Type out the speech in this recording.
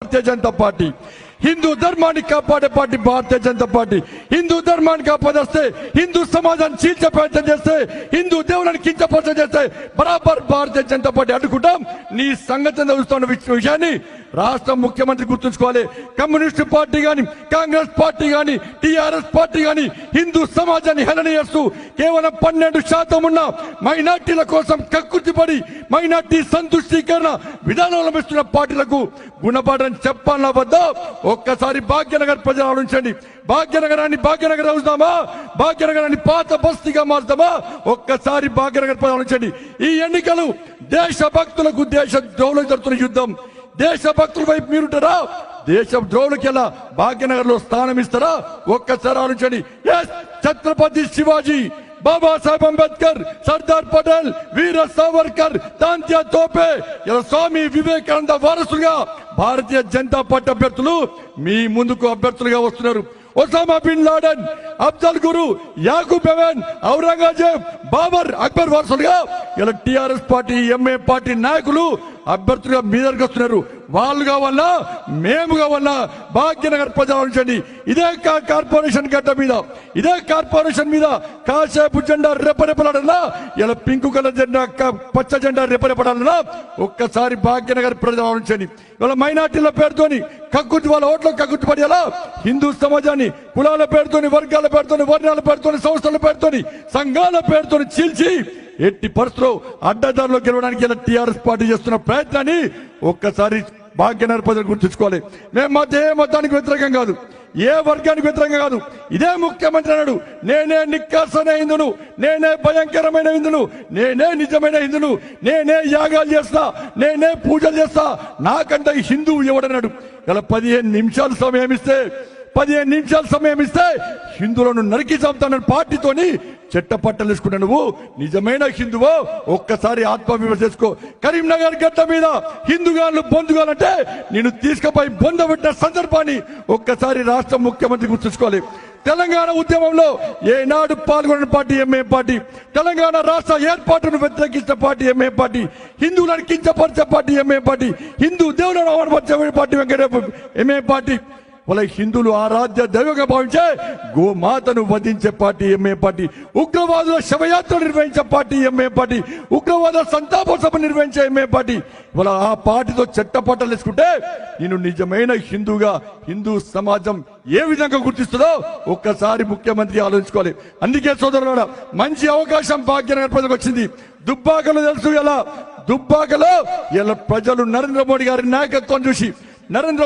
Bharatiya Janata party, Hindu ధర్మాన్ని కాపాడే party Bharatiya Janata party. Hindu ధర్మాన్ని కాపాదేస్తే, హిందూ సమాజాన్ని చీల్చే ప్రయత్నం చేస్తే, హిందూ దేవులను కించపరచం చేస్తే బరాబర్ భారతీయ జనతా పార్టీ అడ్డుకుంటాం. నీ సంగతి తెలుస్తున్న విషయాన్ని రాష్ట్ర ముఖ్యమంత్రి గుర్తుంచుకోవాలి. కమ్యూనిస్టు పార్టీ గాని, కాంగ్రెస్ పార్టీ గాని, టిఆర్ఎస్ పార్టీ గాని హిందూ సమాజాన్ని హేళన చేస్తూ కేవలం 12% ఉన్న మైనార్టీల కోసం కక్కుర్తిపడి మైనార్టీ సంతుష్టీకరణ విధానం అవలంబిస్తున్న పార్టీలకు గుణపాఠం చెప్పాలన్నా వద్దా? ఒక్కసారి భాగ్యనగర్ ప్రజలు ఆలోచించండి. భాగ్యనగరాన్ని భాగ్యనగర్ అవుతామా? భాగ్యనగరాన్ని పాత బస్తీగా మారుతామా? ఒక్కసారి భాగ్యనగర్ ప్రజలు ఆలోచించండి. ఈ ఎన్నికలు దేశ భక్తులకు దేశ ద్రోహులకు జరుగుతున్న యుద్ధం. దేశ భక్తుల వైపు మీరుంటారా? దేశ ద్రోహులకి ఎలా భాగ్యనగర్ లో స్థానం ఇస్తారా? ఒక్కసారి ఆలోచించండి. ఛత్రపతి శివాజీ, బాబాసాహెబ్ అంబేద్కర్, సర్దార్ పటేల్, వీర సావర్కర్, తాంత్యా తోపే, ఇలా స్వామి వివేకానంద వారసులుగా భారతీయ జనతా పార్టీ అభ్యర్థులు మీ ముందుకు అభ్యర్థులుగా వస్తున్నారు. ఒసామా బిన్ లాడెన్, అఫ్జల్ గురు, యాకూబ్ ఎవెన్, ఔరంగజేబ్, బాబర్, అక్బర్ వారసులుగా ఇలా టిఆర్ఎస్ పార్టీ, ఎంఏ పార్టీ నాయకులు అభ్యర్థులుగా మీ దగ్గరకు వస్తున్నారు. వాళ్ళు కావాలా, మేము కావాలా? భాగ్యనగర్ ప్రజలు ఆలోచించండి. ఇదే కార్పొరేషన్ గడ్డ మీద, ఇదే కార్పొరేషన్ మీద కాసేపు జెండా రెపరెపలాడన్నా, ఇలా పింక్ కలర్ జెండా, పచ్చ జెండా రెపరెపడాలన్నా ఒక్కసారి భాగ్యనగర్ ప్రజలు ఆలోచించండి. వాళ్ళ మైనార్టీల పేరుతోని కక్కుర్తి, వాళ్ళ ఓట్ల కక్కుర్తి పడేలా హిందూ సమాజాన్ని కులాల పేరుతోని, వర్గాల పేరుతోని, వర్ణాల పేరుతోని, సంస్థల పేరుతోని, సంఘాల పేరుతోని చీల్చి ఎట్టి పరిస్థితుల్లో అడ్డదారిలో గెలవడానికి ఇలా టీఆర్ఎస్ పార్టీ చేస్తున్న ప్రయత్నాన్ని ఒక్కసారి భాగ్యనగర్ ప్రజలు గుర్తుంచుకోవాలి. మేము ఏ మతానికి వ్యతిరేకం కాదు, ఏ వర్గానికి వ్యతిరేకంగా కాదు. ఇదే ముఖ్యమంత్రి అన్నాడు, నేనే నిక్కాసైన హిందును, నేనే భయంకరమైన హిందును, నేనే నిజమైన హిందును, నేనే యాగాలు చేస్తా, నేనే పూజలు చేస్తా, నాకంటే హిందువు ఎవడన్నాడు? ఇలా 15 నిమిషాలు సమయం ఇస్తే హిందువులను నరికి చంపుతానని పార్టీతోని చెట్టపట్టలు వేసుకున్నా. నువ్వు నిజమైన హిందువో ఒక్కసారి ఆత్మవిమర్శ చేసుకో. కరీంనగర్ గడ్డ మీద హిందుగాళ్ళు బొందుగాలంటే నేను తీసుకుపోయి బొందబెట్టిన సందర్భాన్ని ఒక్కసారి రాష్ట్ర ముఖ్యమంత్రి గుర్తుంచుకోవాలి. తెలంగాణ ఉద్యమంలో ఏనాడు పాల్గొన్న పార్టీ ఎంఏ పార్టీ, తెలంగాణ రాష్ట్ర ఏర్పాటును వ్యతిరేకించిన పార్టీ ఎంఏ పార్టీ, హిందువులను కించపరిచే పార్టీ ఎంఏ పార్టీ, హిందూ దేవులను అవమానపరిచే పార్టీ ఎంఏ పార్టీ, వాళ్ళ హిందువులు ఆరాధ్య దైవంగా భావించే గోమాతను వధించే పార్టీ ఎంఏ పార్టీ, ఉగ్రవాదుల శవయాత్ర నిర్వహించే పార్టీ ఎంఏ పార్టీ, ఉగ్రవాద సంతాప సభ నిర్వహించే ఎంఏ పార్టీ. వాళ్ళ ఆ పార్టీతో చెట్టపట్టలు వేసుకుంటే నేను నిజమైన హిందూగా హిందూ సమాజం ఏ విధంగా గుర్తిస్తుందో ఒక్కసారి ముఖ్యమంత్రి ఆలోచించుకోవాలి. అందుకే సోదరులారా, మంచి అవకాశం భాగ్యనగర్ ప్రజలకు వచ్చింది. దుబ్బాకలో తెలుసు, ఎలా దుబ్బాకలో ఇలా ప్రజలు నరేంద్ర మోడీ గారి నాయకత్వం చూసి, నరేంద్ర